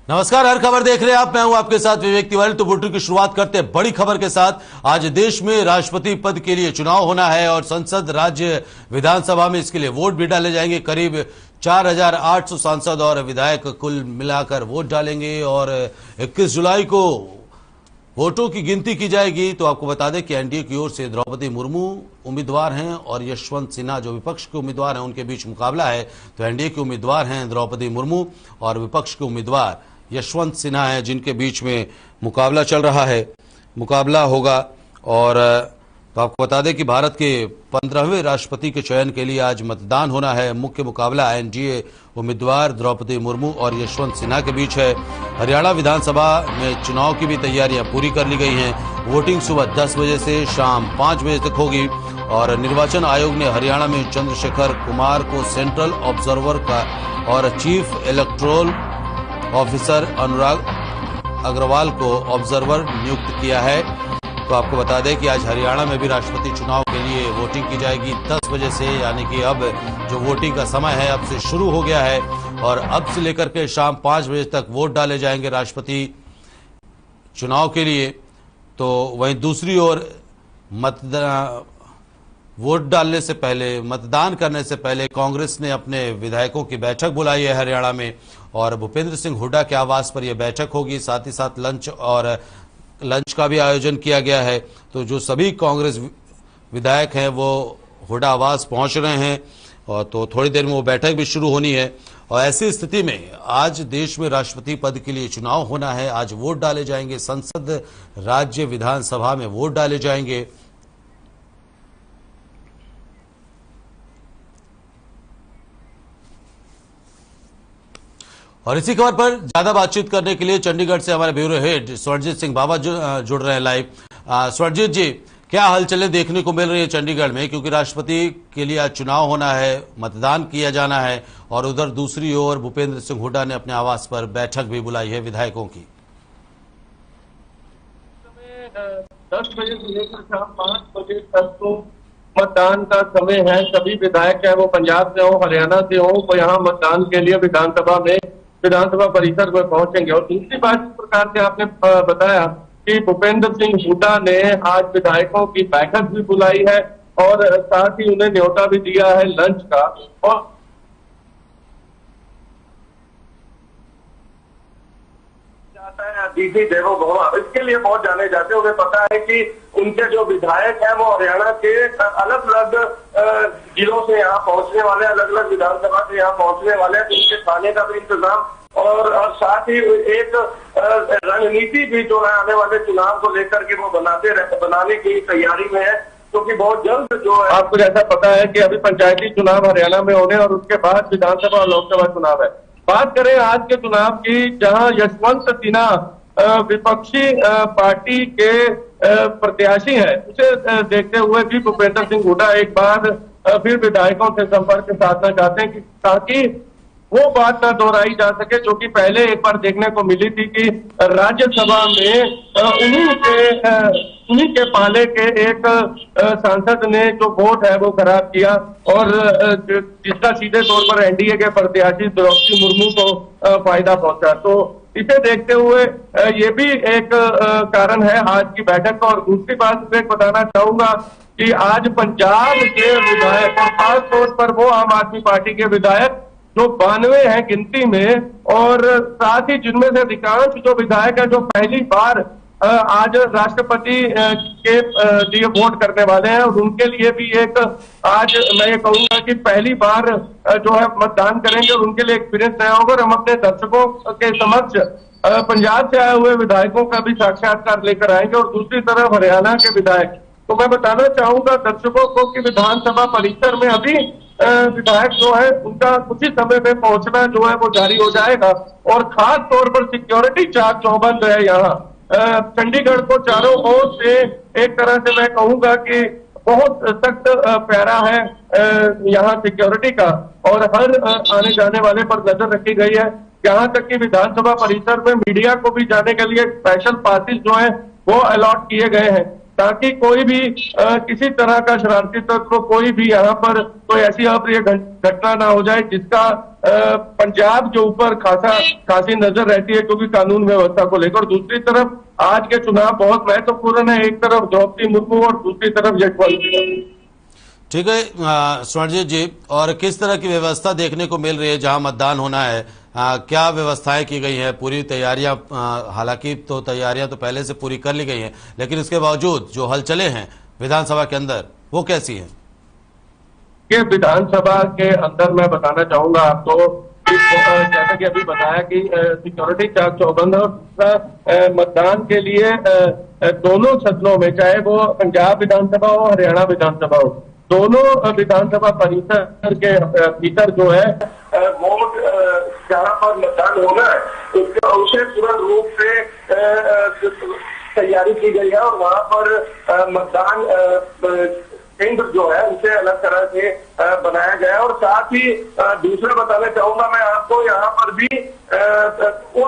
नमस्कार, हर खबर देख रहे हैं आप। मैं हूं आपके साथ विवेक तिवारी। तो बुलेटिन की शुरुआत करते हैं बड़ी खबर के साथ। आज देश में राष्ट्रपति पद के लिए चुनाव होना है और संसद, राज्य, विधानसभा में इसके लिए वोट भी डाले जाएंगे। करीब 4800 सांसद और विधायक कुल मिलाकर वोट डालेंगे और 21 जुलाई को वोटों की गिनती की जाएगी। तो आपको बता दें कि एनडीए की ओर से द्रौपदी मुर्मू उम्मीदवार हैं और यशवंत सिन्हा जो विपक्ष के उम्मीदवार हैं, उनके बीच मुकाबला है। तो एनडीए के उम्मीदवार हैं द्रौपदी मुर्मू और विपक्ष के उम्मीदवार यशवंत सिन्हा हैं, जिनके बीच में मुकाबला चल रहा है, मुकाबला होगा। और तो आपको बता दें कि भारत के 15वें राष्ट्रपति के चयन के लिए आज मतदान होना है। मुख्य मुकाबला एनडीए उम्मीदवार द्रौपदी मुर्मू और यशवंत सिन्हा के बीच है। हरियाणा विधानसभा में चुनाव की भी तैयारियां पूरी कर ली गई हैं। वोटिंग सुबह 10 बजे से शाम 5 बजे तक होगी और निर्वाचन आयोग ने हरियाणा में चंद्रशेखर कुमार को सेंट्रल ऑब्जर्वर का और चीफ इलेक्टोरल ऑफिसर अनुराग अग्रवाल को ऑब्जर्वर नियुक्त किया है। तो आपको बता दें कि आज हरियाणा में भी राष्ट्रपति चुनाव के लिए वोटिंग की जाएगी 10 बजे से, यानी कि अब जो वोटिंग का समय है अब से शुरू हो गया है और अब से लेकर के शाम 5 बजे तक वोट डाले जाएंगे राष्ट्रपति चुनाव के लिए। तो वहीं दूसरी ओर वोट डालने से पहले, मतदान करने से पहले कांग्रेस ने अपने विधायकों की बैठक बुलाई है हरियाणा में और भूपेंद्र सिंह हुड्डा के आवास पर यह बैठक होगी। साथ ही साथ लंच का भी आयोजन किया गया है। तो जो सभी कांग्रेस विधायक हैं वो हुड्डा आवास पहुंच रहे हैं और तो थोड़ी देर में वो बैठक भी शुरू होनी है। और ऐसी स्थिति में आज देश में राष्ट्रपति पद के लिए चुनाव होना है। आज वोट डाले जाएंगे, संसद, राज्य, विधानसभा में वोट डाले जाएंगे। और इसी खबर पर ज्यादा बातचीत करने के लिए चंडीगढ़ से हमारे ब्यूरो हेड स्वर्णजीत सिंह बाबा जुड़ रहे हैं लाइव। स्वर्णजीत जी, क्या हलचलें देखने को मिल रही है चंडीगढ़ में, क्योंकि राष्ट्रपति के लिए आज चुनाव होना है, मतदान किया जाना है और उधर दूसरी ओर भूपेंद्र सिंह हुड्डा ने अपने आवास पर बैठक भी बुलाई है विधायकों की। 10 बजे से लेकर शाम 5 बजे तक तो मतदान का समय है। सभी विधायक चाहे वो पंजाब से हो, हरियाणा से हो, वो यहाँ मतदान के लिए विधानसभा परिसर में पहुंचेंगे। और दूसरी बात, इस प्रकार से आपने बताया कि भूपेंद्र सिंह हुड्डा ने आज विधायकों की बैठक भी बुलाई है और साथ ही उन्हें न्योता भी दिया है लंच का। और दीदी देवो भव, इसके लिए बहुत जाने जाते हैं। उन्हें पता है कि उनके जो विधायक हैं वो हरियाणा के अलग अलग जिलों से यहाँ पहुंचने वाले, अलग अलग विधानसभा से यहाँ पहुंचने वाले हैं। तो उनके खाने का भी इंतजाम और साथ ही एक रणनीति भी जो है आने वाले चुनाव को लेकर के वो बनाने की तैयारी में है, क्योंकि बहुत जल्द जो है, आपको जैसा पता है कि अभी पंचायती चुनाव हरियाणा में होने और उसके बाद विधानसभा और लोकसभा चुनाव है। बात करें आज के चुनाव की, जहां यशवंत सिन्हा विपक्षी पार्टी के प्रत्याशी है, उसे देखते हुए भी भूपेंद्र सिंह हुड्डा एक बार फिर विधायकों से संपर्क साधना चाहते हैं कि ताकि वो बात न दोहराई जा सके जो कि पहले एक बार देखने को मिली थी कि राज्यसभा में उन्हीं के पाले के एक सांसद ने जो वोट है वो खराब किया और जिसका सीधे तौर पर एनडीए के प्रत्याशी द्रौपदी मुर्मू को फायदा पहुंचा। तो इसे देखते हुए ये भी एक कारण है आज की बैठक का। और दूसरी बात मैं बताना चाहूंगा कि आज पंजाब के विधायक और खास तौर पर वो आम आदमी पार्टी के विधायक जो 92 हैं गिनती में, और साथ ही जिनमें से अधिकांश जो विधायक हैं जो पहली बार आज राष्ट्रपति के लिए वोट करने वाले हैं, और उनके लिए भी एक आज मैं ये कहूंगा कि पहली बार जो है मतदान करेंगे और उनके लिए एक्सपीरियंस नया होगा। और हम अपने दर्शकों के समक्ष पंजाब से आए हुए विधायकों का भी साक्षात्कार लेकर आएंगे और दूसरी तरफ हरियाणा के विधायक। तो मैं बताना चाहूंगा दर्शकों को कि विधानसभा परिसर में अभी विधायक जो है उनका कुछ ही समय में पहुंचना जो है वो जारी हो जाएगा और खास तौर पर सिक्योरिटी चाक चौबंद है यहाँ। चंडीगढ़ को चारों ओर से एक तरह से मैं कहूंगा कि बहुत सख्त पैरा है यहाँ सिक्योरिटी का और हर आने जाने वाले पर नजर रखी गई है। यहाँ तक कि विधानसभा परिसर में मीडिया को भी जाने के लिए स्पेशल पासेस जो है वो अलॉट किए गए हैं ताकि कोई भी किसी तरह का शरारती तत्व कोई भी यहाँ पर कोई ऐसी अप्रिय घटना ना हो जाए जिसका पंजाब के ऊपर खासी नजर रहती है, क्योंकि कानून व्यवस्था को लेकर। दूसरी तरफ आज के चुनाव बहुत महत्वपूर्ण है, एक तरफ द्रौपदी मुर्मू और दूसरी तरफ यशवंत सिन्हा। ठीक है स्वर्णजीत जी, और किस तरह की व्यवस्था देखने को मिल रही है जहां मतदान होना है? क्या व्यवस्थाएं की गई हैं? पूरी तैयारियां, हालांकि तो तैयारियां तो पहले से पूरी कर ली गई हैं, लेकिन इसके बावजूद जो हलचलें हैं विधानसभा के अंदर वो कैसी हैं? कि विधानसभा के अंदर मैं बताना चाहूंगा आपको, जैसा कि अभी बताया कि सिक्योरिटी चाक चौबंद और मतदान के लिए दोनों सदनों में, चाहे वो पंजाब विधानसभा हो हरियाणा विधानसभा हो, दोनों विधानसभा परिसर के भीतर जो है वोट जहां पर मतदान होना है उसे तुरंत रूप से तैयारी की गई है और वहां पर मतदान केंद्र जो है उसे अलग तरह से बनाया गया है। और साथ ही दूसरा बताना चाहूंगा मैं आपको, यहाँ पर भी वो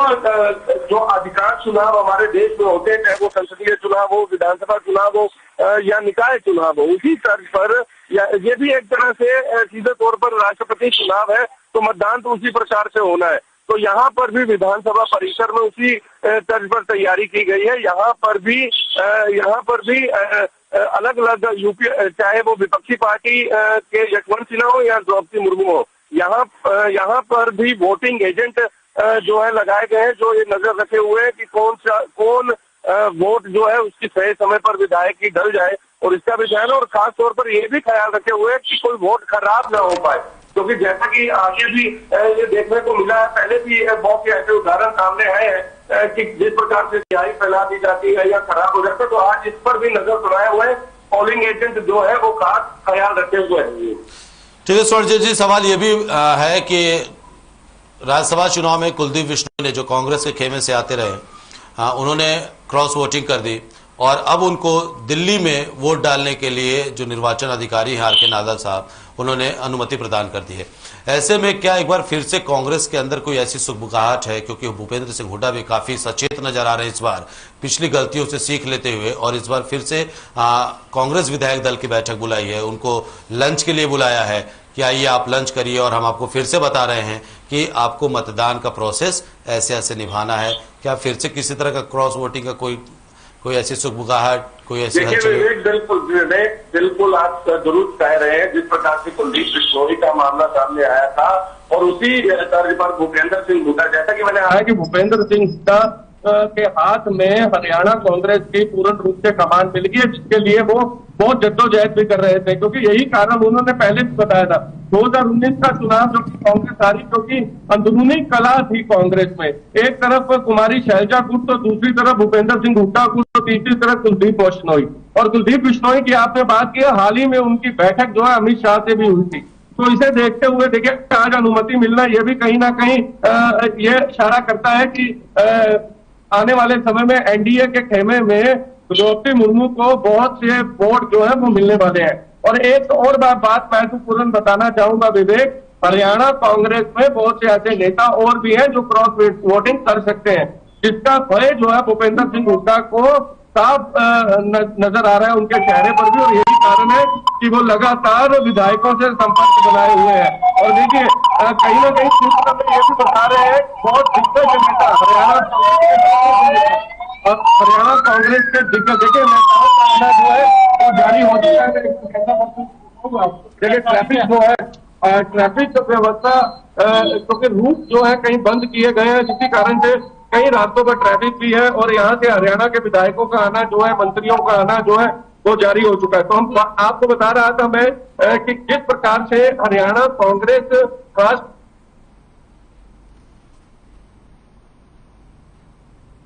जो अधिकांश चुनाव हमारे देश में होते हैं, चाहे वो संसदीय चुनाव हो, विधानसभा चुनाव हो या निकाय चुनाव हो, उसी तर्ज पर ये भी एक तरह से सीधे तौर पर राष्ट्रपति चुनाव है, तो मतदान तो उसी प्रकार से होना है। तो यहाँ पर भी विधानसभा परिसर में उसी तर्ज पर तैयारी की गई है। यहाँ पर भी अलग अलग यूपी, चाहे वो विपक्षी पार्टी के यशवंत सिन्हा हो या द्रौपदी मुर्मू हो, यहाँ पर भी वोटिंग एजेंट जो है लगाए गए हैं, जो ये नजर रखे हुए हैं कि कौन वोट जो है उसकी सही समय पर विधायक की डल जाए, और इसका भी ध्यान, और खास तौर पर ये भी ख्याल रखे हुए हैं कि कोई वोट खराब ना हो पाए, क्योंकि जैसा कि आगे भी ये देखने को मिला है, पहले भी बहुत से ऐसे उदाहरण सामने आए हैं कि जिस प्रकार से स्याही फैला दी जाती है या खराब हो जाता है, तो आज इस पर भी नजर बनाए हुए पोलिंग एजेंट जो है वो खास ख्याल रखे हुए हैं। ठीक है स्वर्णजीत जी, सवाल ये भी है कि राज्यसभा चुनाव में कुलदीप बिश्नोई ने, जो कांग्रेस के खेमे से आते रहे, उन्होंने क्रॉस वोटिंग कर दी और अब उनको दिल्ली में वोट डालने के लिए जो निर्वाचन अधिकारी हैं आर.के. नादर साहब, उन्होंने अनुमति प्रदान कर दी है। ऐसे में क्या एक बार फिर से कांग्रेस के अंदर कोई ऐसी सुगबुगाहट है, क्योंकि भूपेंद्र सिंह हुड्डा भी काफी सचेत नजर आ रहे हैं इस बार, पिछली गलतियों से सीख लेते हुए, और इस बार फिर से कांग्रेस विधायक दल की बैठक बुलाई है, उनको लंच के लिए बुलाया है कि आइए आप लंच करिए और हम आपको फिर से बता रहे हैं कि आपको मतदान का प्रोसेस ऐसे ऐसे निभाना है। क्या फिर से किसी तरह का क्रॉस वोटिंग का कोई ऐसी सुगबुगाहट, कोई ऐसी बिल्कुल आप दुरुस्त कह रहे हैं। जिस प्रकार से कुलदीप बिश्नोई का मामला सामने आया था और उसी तर्ज पर भूपेंद्र सिंह हुड्डा, जैसा कि मैंने कहा कि भूपेंद्र सिंह हुड्डा के हाथ में हरियाणा कांग्रेस की पूर्ण रूप से कमान मिल गई है, जिसके लिए वो बहुत जद्दोजहद भी कर रहे थे, क्योंकि यही कारण उन्होंने पहले भी बताया था। 2019 का चुनाव जो कांग्रेस हारी, क्योंकि अंदरूनी कला थी कांग्रेस में, एक तरफ कुमारी शैलजा गुट तो दूसरी तरफ भूपेंद्र सिंह हुड्डा गुट तो तीसरी तरफ कुलदीप बिश्नोई। और कुलदीप बिश्नोई की आपने बात की, हाल ही में उनकी बैठक जो है अमित शाह से भी हुई थी, तो इसे देखते हुए देखिए आज अनुमति मिलना ये भी कहीं ना कहीं ये इशारा करता है कि आने वाले समय में एनडीए के खेमे में द्रौपदी मुर्मू को बहुत से वोट जो है वो मिलने वाले हैं। और एक और बात महत्वपूर्ण बताना चाहूंगा विवेक, हरियाणा कांग्रेस में बहुत से ऐसे नेता और भी हैं जो क्रॉस वोटिंग कर सकते हैं, जिसका भय जो है भूपेंद्र सिंह हुड्डा को साफ नजर आ रहा है उनके चेहरे पर भी, और यही कारण है कि वो लगातार विधायकों से संपर्क बनाए हुए हैं। और देखिए कहीं ना कहीं सूत्र में ये भी बता रहे हैं, बहुत दिग्गज नेता हरियाणा कांग्रेस के दिग्गज देखिए नेताओं का आना जो है वो जारी हो चुका है। देखिए ट्रैफिक जो है, ट्रैफिक व्यवस्था, क्योंकि रूट जो है कहीं बंद किए गए हैं, जिसके कारण से कई रास्तों पर ट्रैफिक भी है, और यहाँ से हरियाणा के विधायकों का आना जो है, मंत्रियों का आना जो है वो जारी हो चुका है। तो हम आपको बता रहा था मैं कि किस प्रकार से हरियाणा कांग्रेस खास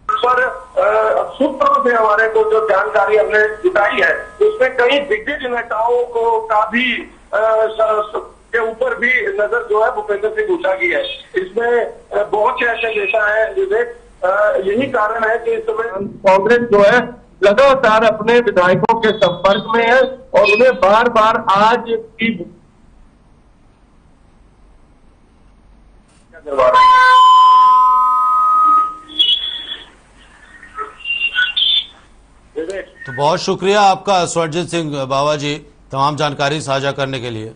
पर सूत्रों से हमारे को जो जानकारी हमने जुटाई है, उसमें कई दिग्गज नेताओं को का भी के ऊपर भी नजर जो है भूपेंद्र सिंह हुड्डा की है। इसमें बहुत से ऐसे नेता हैं विवेक, यही कारण है कि इस समय कांग्रेस जो है लगातार अपने विधायकों के संपर्क में है और उन्हें बार बार आज की करवा रहे हैं। तो बहुत शुक्रिया आपका स्वर्णजीत सिंह बावा जी, तमाम जानकारी साझा करने के लिए।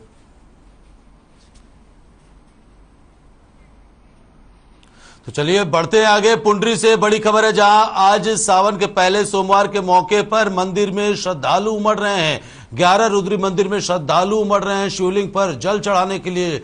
तो चलिए बढ़ते हैं आगे। पुंडरी से बड़ी खबर है, जहां आज सावन के पहले सोमवार के मौके पर मंदिर में श्रद्धालु उमड़ रहे हैं। 11 रुद्री मंदिर में श्रद्धालु उमड़ रहे हैं। शिवलिंग पर जल चढ़ाने के लिए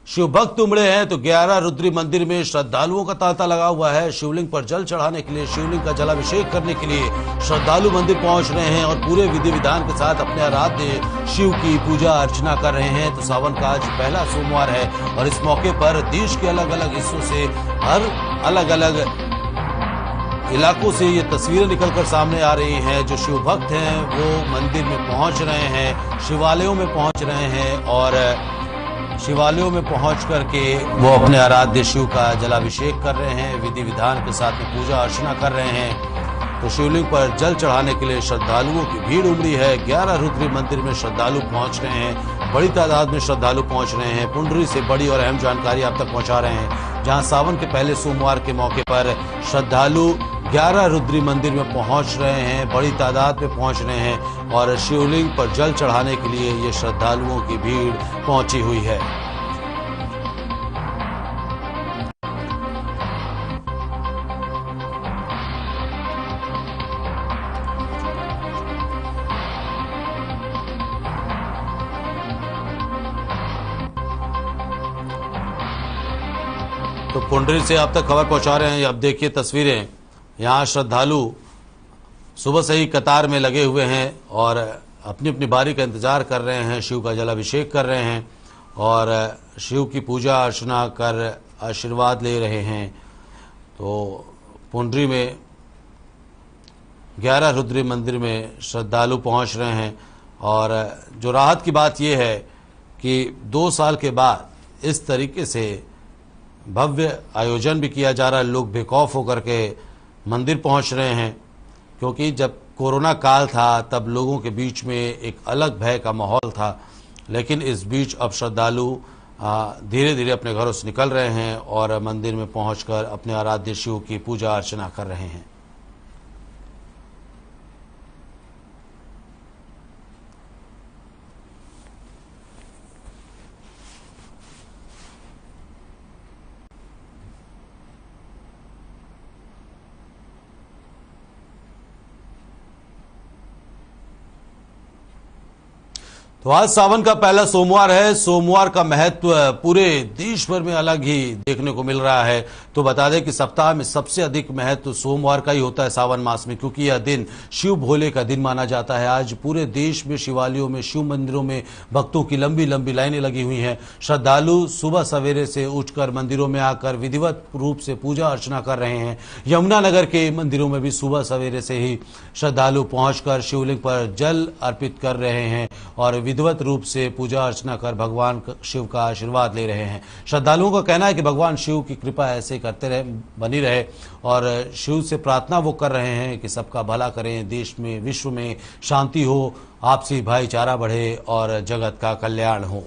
शिव भक्त उमड़े हैं। तो 11 रुद्री मंदिर में श्रद्धालुओं का तांता लगा हुआ है। शिवलिंग पर जल चढ़ाने के लिए, शिवलिंग का जलाभिषेक करने के लिए श्रद्धालु मंदिर पहुंच रहे हैं और पूरे विधि विधान के साथ अपने आराध्य शिव की पूजा अर्चना कर रहे हैं। तो सावन का आज पहला सोमवार है और इस मौके पर देश के अलग अलग हिस्सों से, हर अलग अलग इलाकों से ये तस्वीरें निकलकर सामने आ रही हैं। जो शिव भक्त हैं वो मंदिर में पहुंच रहे हैं, शिवालयों में पहुंच रहे हैं और शिवालयों में पहुंच करके वो अपने आराध्य शिव का जलाभिषेक कर रहे हैं, विधि विधान के साथ में पूजा अर्चना कर रहे हैं। तो शिवलिंग पर जल चढ़ाने के लिए श्रद्धालुओं की भीड़ उमड़ी है। 11 रुद्री मंदिर में श्रद्धालु पहुंच रहे हैं, बड़ी तादाद में श्रद्धालु पहुंच रहे हैं। पुंडरी से बड़ी और अहम जानकारी आप तक पहुंचा रहे हैं, जहां सावन के पहले सोमवार के मौके पर श्रद्धालु 11 रुद्री मंदिर में पहुंच रहे हैं, बड़ी तादाद में पहुंच रहे हैं और शिवलिंग पर जल चढ़ाने के लिए ये श्रद्धालुओं की भीड़ पहुंची हुई है। तो पुंडरी से आप तक खबर पहुंचा रहे हैं। अब देखिए तस्वीरें, यहाँ श्रद्धालु सुबह से ही कतार में लगे हुए हैं और अपनी अपनी बारी का इंतजार कर रहे हैं। शिव का जलाभिषेक कर रहे हैं और शिव की पूजा अर्चना कर आशीर्वाद ले रहे हैं। तो पुंडरी में 11 रुद्री मंदिर में श्रद्धालु पहुंच रहे हैं और जो राहत की बात यह है कि 2 साल के बाद इस तरीके से भव्य आयोजन भी किया जा रहा है। लोग बेखौफ होकर के मंदिर पहुंच रहे हैं, क्योंकि जब कोरोना काल था तब लोगों के बीच में एक अलग भय का माहौल था, लेकिन इस बीच अब श्रद्धालु धीरे धीरे अपने घरों से निकल रहे हैं और मंदिर में पहुंचकर अपने आराध्य शिव की पूजा अर्चना कर रहे हैं। तो आज सावन का पहला सोमवार है। सोमवार का महत्व पूरे देश भर में अलग ही देखने को मिल रहा है। तो बता दें कि सप्ताह में सबसे अधिक महत्व सोमवार का ही होता है सावन मास में, क्योंकि यह दिन शिव भोले का दिन माना जाता है। आज पूरे देश में शिवालयों में, शिव मंदिरों में भक्तों की लंबी लंबी लाइनें लगी हुई हैं। श्रद्धालु सुबह सवेरे से उठकर मंदिरों में आकर विधिवत रूप से पूजा अर्चना कर रहे हैं। यमुनानगर के मंदिरों में भी सुबह सवेरे से ही श्रद्धालु पहुंचकर शिवलिंग पर जल अर्पित कर रहे हैं और विधिवत रूप से पूजा अर्चना कर भगवान शिव का आशीर्वाद ले रहे हैं। श्रद्धालुओं का कहना है कि भगवान शिव की कृपा ऐसे करते रहे, बनी रहे और शिव से प्रार्थना वो कर रहे हैं कि सबका भला करें, देश में, विश्व में शांति हो, आपसी भाईचारा बढ़े और जगत का कल्याण हो।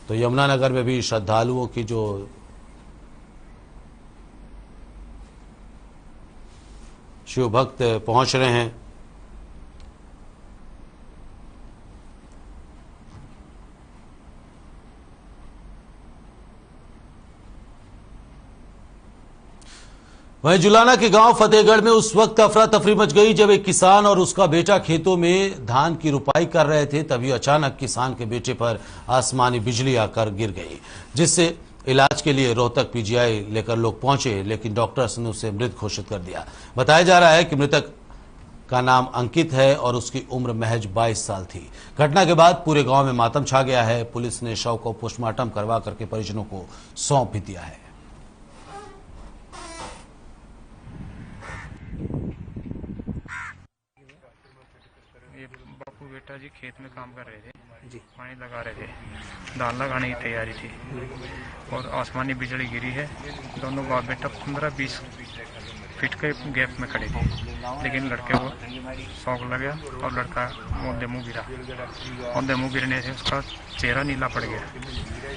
तो यमुनानगर में भी श्रद्धालुओं की जो शिव भक्त पहुंच रहे हैं। वहीं जुलाना के गांव फतेहगढ़ में उस वक्त अफरा तफरी मच गई जब एक किसान और उसका बेटा खेतों में धान की रुपाई कर रहे थे। तभी अचानक किसान के बेटे पर आसमानी बिजली आकर गिर गई, जिससे इलाज के लिए रोहतक पीजीआई लेकर लोग पहुंचे, लेकिन डॉक्टर्स ने उसे मृत घोषित कर दिया। बताया जा रहा है कि मृतक का नाम अंकित है और उसकी उम्र महज 22 साल थी। घटना के बाद पूरे गांव में मातम छा गया है। पुलिस ने शव को पोस्टमार्टम करवा करके परिजनों को सौंप भी दिया है। बेटा जी खेत में काम कर रहे थे जी, पानी लगा रहे थे, दाल लगाने की तैयारी थी और आसमानी बिजली गिरी है। दोनों बाप बेटा 15-20 फीट के गैप में खड़े थे, लेकिन लड़के को शौक लग गया और लड़का औंधे मुंह गिरा। औंधे मुंह गिरने से उसका चेहरा नीला पड़ गया।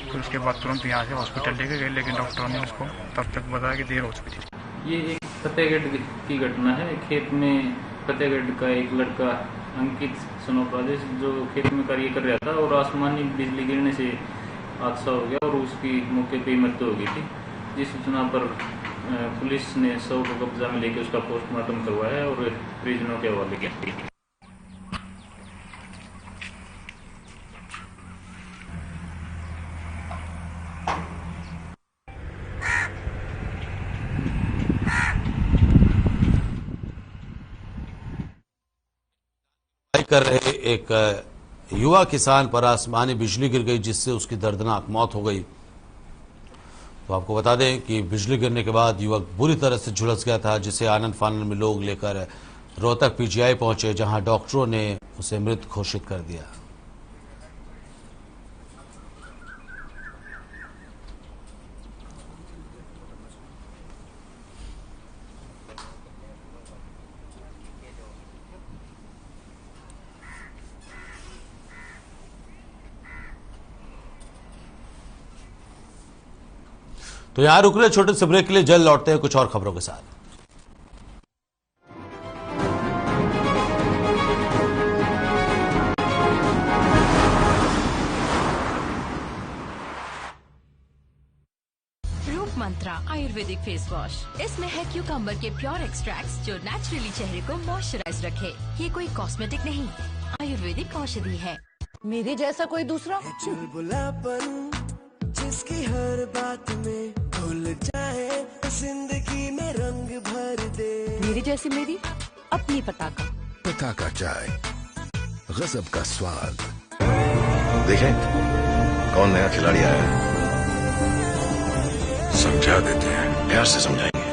तो उसके बाद तुरंत यहाँ से हॉस्पिटल लेके गए, लेकिन डॉक्टरों ने उसको तब तक बताया कि देर हो चुकी थी। ये एक फतेहगढ़ की घटना है। खेत में फतेहगढ़ का एक लड़का अंकित सोनोप्रादेश जो खेत में कार्य कर रहा था और आसमानी बिजली गिरने से हादसा हो गया और उसकी मौके पर मृत्यु हो गई थी। जिस सूचना पर पुलिस ने शव को कब्जा में लेकर उसका पोस्टमार्टम करवाया और परिजनों के हवाले किया। कर रहे एक युवा किसान पर आसमानी बिजली गिर गई, जिससे उसकी दर्दनाक मौत हो गई। तो आपको बता दें कि बिजली गिरने के बाद युवक बुरी तरह से झुलस गया था, जिसे आनन फानन में लोग लेकर रोहतक पीजीआई पहुंचे, जहां डॉक्टरों ने उसे मृत घोषित कर दिया। तो यहां रुक रहे छोटे से ब्रेक के लिए, जल्द लौटते हैं कुछ और खबरों के साथ। रूप मंत्रा आयुर्वेदिक फेस वॉश, इसमें है क्यूकम्बर के प्योर एक्सट्रैक्ट्स जो नेचुरली चेहरे को मॉइस्चराइज रखे। ये कोई कॉस्मेटिक नहीं, आयुर्वेदिक औषधि है। मेरे जैसा कोई दूसरा चुलबुलापन जिसकी हर बात में भूल जाए, जिंदगी में रंग भर दे। मेरी जैसी मेरी अपनी पताका चाय, गजब का स्वाद। देखें कौन नया खिलाड़ी आया है, समझा देते हैं, प्यार से समझाएंगे।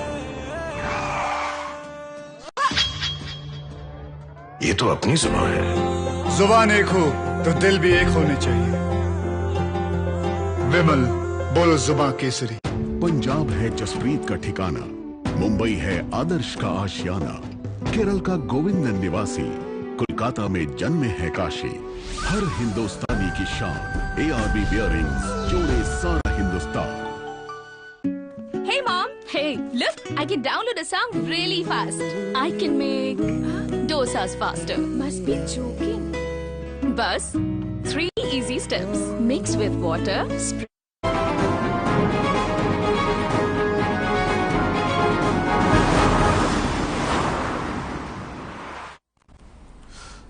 ये तो अपनी जुबान है। जुबान एक हो तो दिल भी एक होने चाहिए। विमल बोलो जुबान केसरी। पंजाब है जसप्रीत का ठिकाना, मुंबई है आदर्श का आशियाना, केरल का गोविंद निवासी, कोलकाता में जन्मे है काशी। हर हिंदुस्तानी की शान, ARB बियरिंग्स जोड़े सारा Hindustan. Hey mom, hey, look, I can download a song really fast. I can make dosas faster. Must be joking. Bus, 3 easy steps. Mix with water.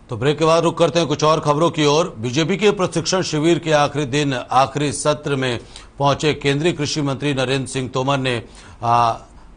तो ब्रेक के बाद रुक करते हैं कुछ और खबरों की ओर। बीजेपी के प्रशिक्षण शिविर के आखिरी दिन, आखिरी सत्र में पहुंचे केंद्रीय कृषि मंत्री नरेंद्र सिंह तोमर ने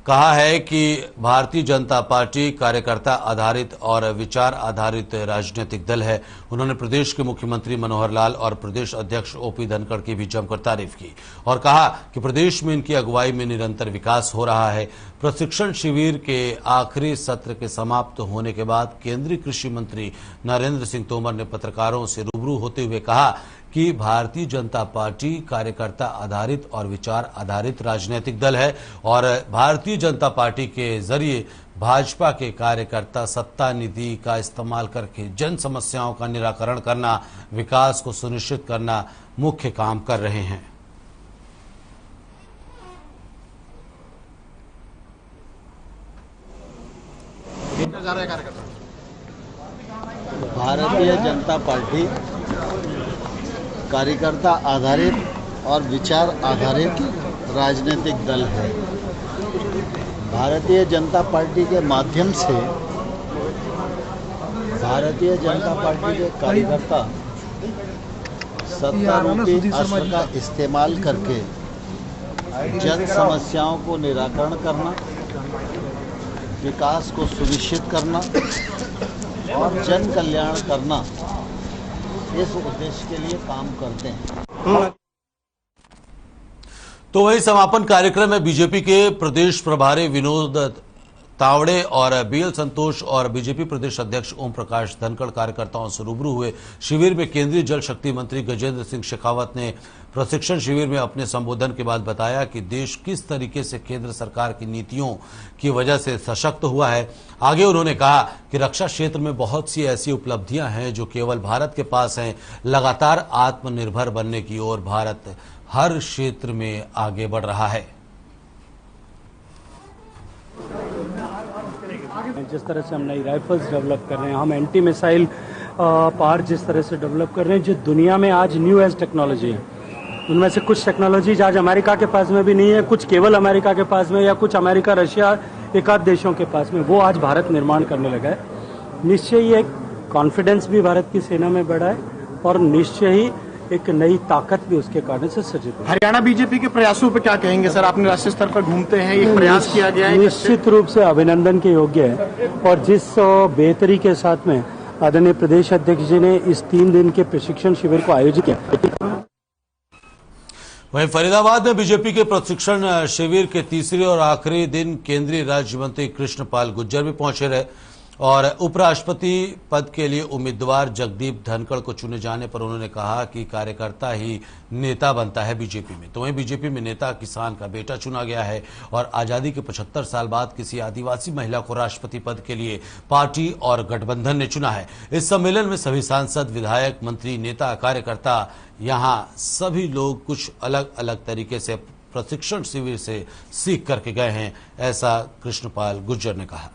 कहा है कि भारतीय जनता पार्टी कार्यकर्ता आधारित और विचार आधारित राजनीतिक दल है। उन्होंने प्रदेश के मुख्यमंत्री मनोहर लाल और प्रदेश अध्यक्ष OP धनखड़ की भी जमकर तारीफ की और कहा कि प्रदेश में इनकी अगुवाई में निरंतर विकास हो रहा है। प्रशिक्षण शिविर के आखिरी सत्र के समाप्त होने के बाद केंद्रीय कृषि मंत्री नरेंद्र सिंह तोमर ने पत्रकारों से रूबरू होते हुए कहा कि भारतीय जनता पार्टी कार्यकर्ता आधारित और विचार आधारित राजनीतिक दल है और भारतीय जनता पार्टी के जरिए भाजपा के कार्यकर्ता सत्ता निधि का इस्तेमाल करके जन समस्याओं का निराकरण करना, विकास को सुनिश्चित करना मुख्य काम कर रहे हैं। भारतीय जनता पार्टी कार्यकर्ता आधारित और विचार आधारित राजनीतिक दल है। भारतीय जनता पार्टी के माध्यम से भारतीय जनता पार्टी के कार्यकर्ता सत्तारूपी अस्त्र का इस्तेमाल करके जन समस्याओं को निराकरण करना, विकास को सुनिश्चित करना और जन कल्याण करना, इस उद्देश्य के लिए काम करते हैं। तो वही समापन कार्यक्रम में बीजेपी के प्रदेश प्रभारी विनोद तावड़े और BL संतोष और बीजेपी प्रदेश अध्यक्ष ओम प्रकाश धनखड़ कार्यकर्ताओं से रूबरू हुए। शिविर में केंद्रीय जल शक्ति मंत्री गजेंद्र सिंह शेखावत ने प्रशिक्षण शिविर में अपने संबोधन के बाद बताया कि देश किस तरीके से केंद्र सरकार की नीतियों की वजह से सशक्त हुआ है। आगे उन्होंने कहा कि रक्षा क्षेत्र में बहुत सी ऐसी उपलब्धियां हैं जो केवल भारत के पास हैं। लगातार आत्मनिर्भर बनने की ओर भारत हर क्षेत्र में आगे बढ़ रहा है। जिस तरह से हम नई राइफल्स डेवलप कर रहे हैं, हम एंटी मिसाइल पार जिस तरह से डेवलप कर रहे हैं, जो दुनिया में आज न्यू एज टेक्नोलॉजी है, उनमें से कुछ टेक्नोलॉजीज आज अमेरिका के पास में भी नहीं है, कुछ केवल अमेरिका के पास में, या कुछ अमेरिका, रशिया, एकाध देशों के पास में, वो आज भारत निर्माण करने लगा है। निश्चय ही एक कॉन्फिडेंस भी भारत की सेना में बढ़ा है और निश्चय ही एक नई ताकत भी उसके कारण से सृजित है। हरियाणा बीजेपी के प्रयासों पर क्या कहेंगे सर? आपने राष्ट्रीय स्तर पर घूमते हैं, एक प्रयास किया गया है, निश्चित रूप से अभिनंदन के योग्य है। और जिस बेहतरी के साथ में आदरणीय प्रदेश अध्यक्ष जी ने इस 3 दिन के प्रशिक्षण शिविर को आयोजित किया। वहीं फरीदाबाद में बीजेपी के प्रशिक्षण शिविर के तीसरे और आखिरी दिन केंद्रीय राज्य मंत्री कृष्णपाल गुर्जर भी पहुंचे रहे और उपराष्ट्रपति पद के लिए उम्मीदवार जगदीप धनखड़ को चुने जाने पर उन्होंने कहा कि कार्यकर्ता ही नेता बनता है बीजेपी में। तो वहीं बीजेपी में नेता किसान का बेटा चुना गया है और आजादी के 75 साल बाद किसी आदिवासी महिला को राष्ट्रपति पद के लिए पार्टी और गठबंधन ने चुना है। इस सम्मेलन में सभी सांसद, विधायक, मंत्री, नेता, कार्यकर्ता, यहां सभी लोग कुछ अलग अलग तरीके से प्रशिक्षण शिविर से सीख करके गए हैं, ऐसा कृष्णपाल गुर्जर ने कहा।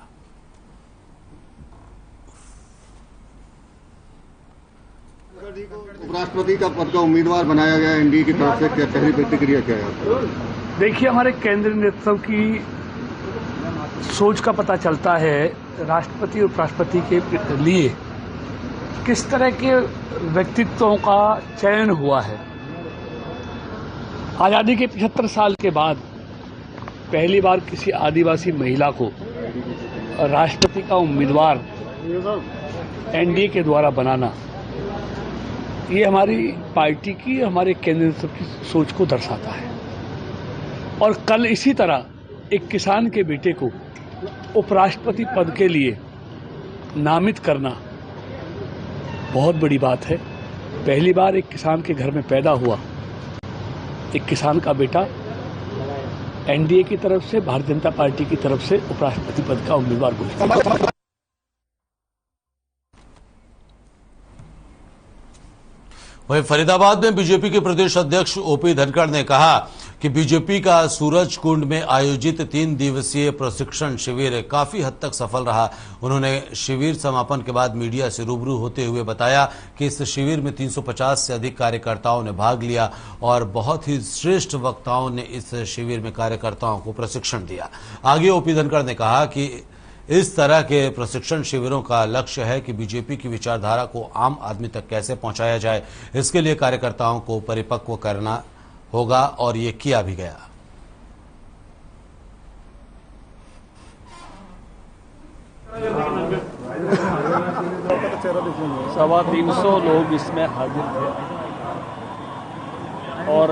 उपराष्ट्रपति का पद का उम्मीदवार बनाया गया एनडीए की तरफ से, क्या पहली प्रतिक्रिया क्या है? देखिए, हमारे केंद्रीय नेतृत्व की सोच का पता चलता है राष्ट्रपति और उपराष्ट्रपति के लिए किस तरह के व्यक्तित्वों का चयन हुआ है। आजादी के 75 साल के बाद पहली बार किसी आदिवासी महिला को राष्ट्रपति का उम्मीदवार एनडीए के द्वारा बनाना, ये हमारी पार्टी की, हमारे केंद्र नेतृत्व की सोच को दर्शाता है। और कल इसी तरह एक किसान के बेटे को उपराष्ट्रपति पद के लिए नामित करना बहुत बड़ी बात है। पहली बार एक किसान के घर में पैदा हुआ एक किसान का बेटा एनडीए की तरफ से, भारतीय जनता पार्टी की तरफ से उपराष्ट्रपति पद का उम्मीदवार घोषित। वहीं फरीदाबाद में बीजेपी के प्रदेश अध्यक्ष ओपी धनखड़ ने कहा कि बीजेपी का सूरज कुंड में आयोजित 3 दिवसीय प्रशिक्षण शिविर काफी हद तक सफल रहा। उन्होंने शिविर समापन के बाद मीडिया से रूबरू होते हुए बताया कि इस शिविर में 350 से अधिक कार्यकर्ताओं ने भाग लिया और बहुत ही श्रेष्ठ वक्ताओं ने इस शिविर में कार्यकर्ताओं को प्रशिक्षण दिया। आगे ओपी धनखड़ ने कहा कि इस तरह के प्रशिक्षण शिविरों का लक्ष्य है कि बीजेपी की विचारधारा को आम आदमी तक कैसे पहुंचाया जाए। इसके लिए कार्यकर्ताओं को परिपक्व करना होगा और ये किया भी गया। सवा 300 लोग इसमें हाजिर थे और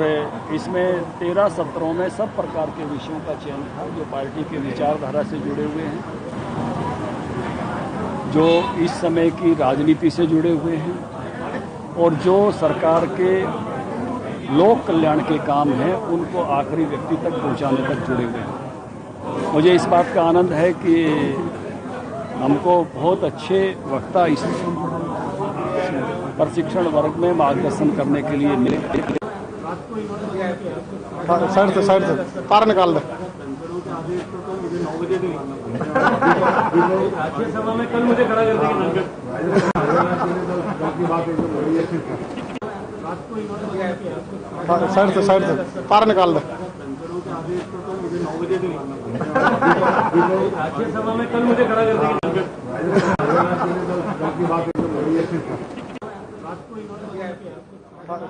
इसमें 13 सत्रों में सब प्रकार के विषयों का चयन था जो पार्टी के विचारधारा से जुड़े हुए हैं, जो इस समय की राजनीति से जुड़े हुए हैं और जो सरकार के लोक कल्याण के काम हैं उनको आखिरी व्यक्ति तक पहुंचाने तक जुड़े हुए हैं। मुझे इस बात का आनंद है कि हमको बहुत अच्छे वक्ता इस प्रशिक्षण वर्ग में मार्गदर्शन करने के लिए मिले। साइड से पार निकाल दे। सभा में कल मुझे खड़ा कर देंगे। साइड से पार निकाल दे। सभा में कल मुझे खड़ा कर देंगे।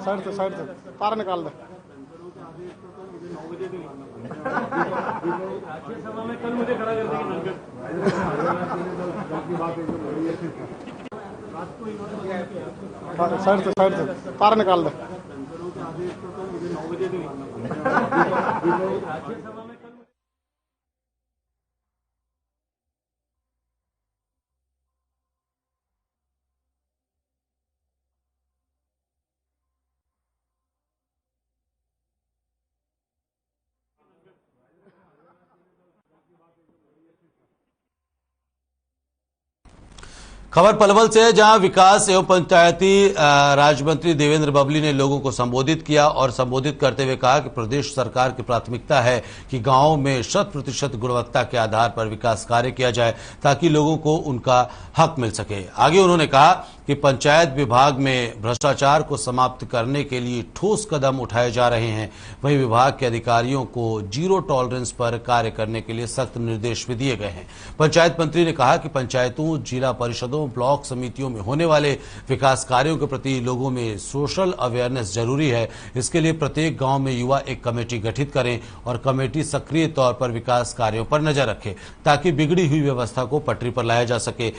साइड से पार निकाल दे। सभा में कल मुझे खड़ा कर देंगे। साइड से पार निकाल दे। खबर पलवल से है, जहां विकास एवं पंचायती राज मंत्री देवेंद्र बबली ने लोगों को संबोधित किया और संबोधित करते हुए कहा कि प्रदेश सरकार की प्राथमिकता है कि गांवों में 100% गुणवत्ता के आधार पर विकास कार्य किया जाए ताकि लोगों को उनका हक मिल सके। आगे उन्होंने कहा कि पंचायत विभाग में भ्रष्टाचार को समाप्त करने के लिए ठोस कदम उठाए जा रहे हैं। वहीं विभाग के अधिकारियों को जीरो टॉलरेंस पर कार्य करने के लिए सख्त निर्देश भी दिए गए हैं। पंचायत मंत्री ने कहा कि पंचायतों, जिला परिषदों, ब्लॉक समितियों में होने वाले विकास कार्यों के प्रति लोगों में सोशल अवेयरनेस जरूरी है। इसके लिए प्रत्येक गांव में युवा एक कमेटी गठित करें और कमेटी सक्रिय तौर पर विकास कार्यों पर नजर रखे ताकि बिगड़ी हुई व्यवस्था को पटरी पर लाया जा सके।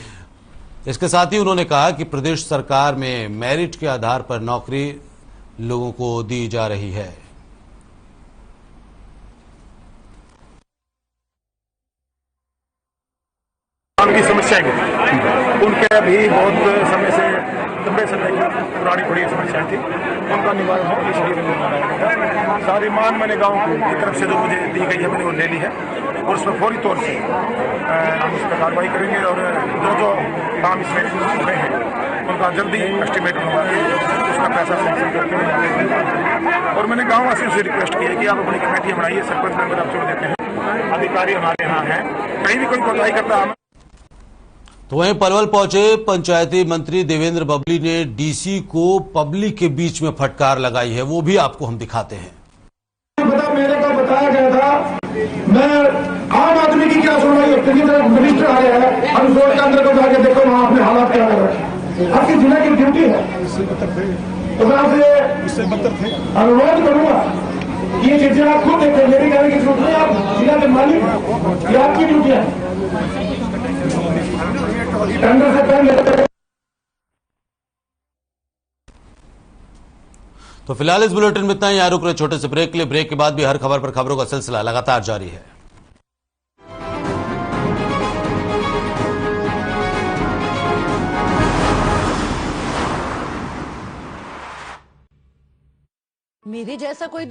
इसके साथ ही उन्होंने कहा कि प्रदेश सरकार में मेरिट के आधार पर नौकरी लोगों को दी जा रही है। की समस्याएं उनके भी बहुत समय से लंबे समय की पुरानी बड़ी समस्याएं थी, उनका निवारण हो इसलिए सारी मांग मैंने गांव की तरफ से जो मुझे दी गई है मैंने वो ले ली है और उसमें फौरी तौर से हम इस पर कार्रवाई करेंगे और जो काम इसमें हो रहे हैं उनका जल्दी एस्टिमेट बनवा के उसका पैसा सैंक्शन करके। और मैंने गाँव वासियों से रिक्वेस्ट की है कि आप अपनी कमेटियां बनाइए, सरपंच मेंबर आपसे देते हैं, अधिकारी हमारे यहाँ हैं, कहीं भी कोई कोताही करता है। तो वहीं पलवल पहुंचे पंचायती मंत्री देवेंद्र बबली ने डीसी को पब्लिक के बीच में फटकार लगाई है, वो भी आपको हम दिखाते हैं। मेरे को बताया गया था, मैं आम आदमी की क्या सुनवाई होती है, मिनिस्टर आ गया है, हम रोड के अंदर को जाके देखो वहां अपने हालात क्या कर रहे हैं, आपकी जिला की ड्यूटी है। तो मैं आपसे अनुरोध करूंगा ये चीजें आप खुद देखें, मेरी कहने की जरूरत नहीं, आप जिला के मालिक, ये आपकी ड्यूटी है। टेंडर से पहले तो फिलहाल इस बुलेटिन में इतना ही। रुक रहे छोटे से ब्रेक के लिए। ब्रेक के बाद भी हर खबर पर खबरों का सिलसिला लगातार जारी है। मेरे जैसा कोई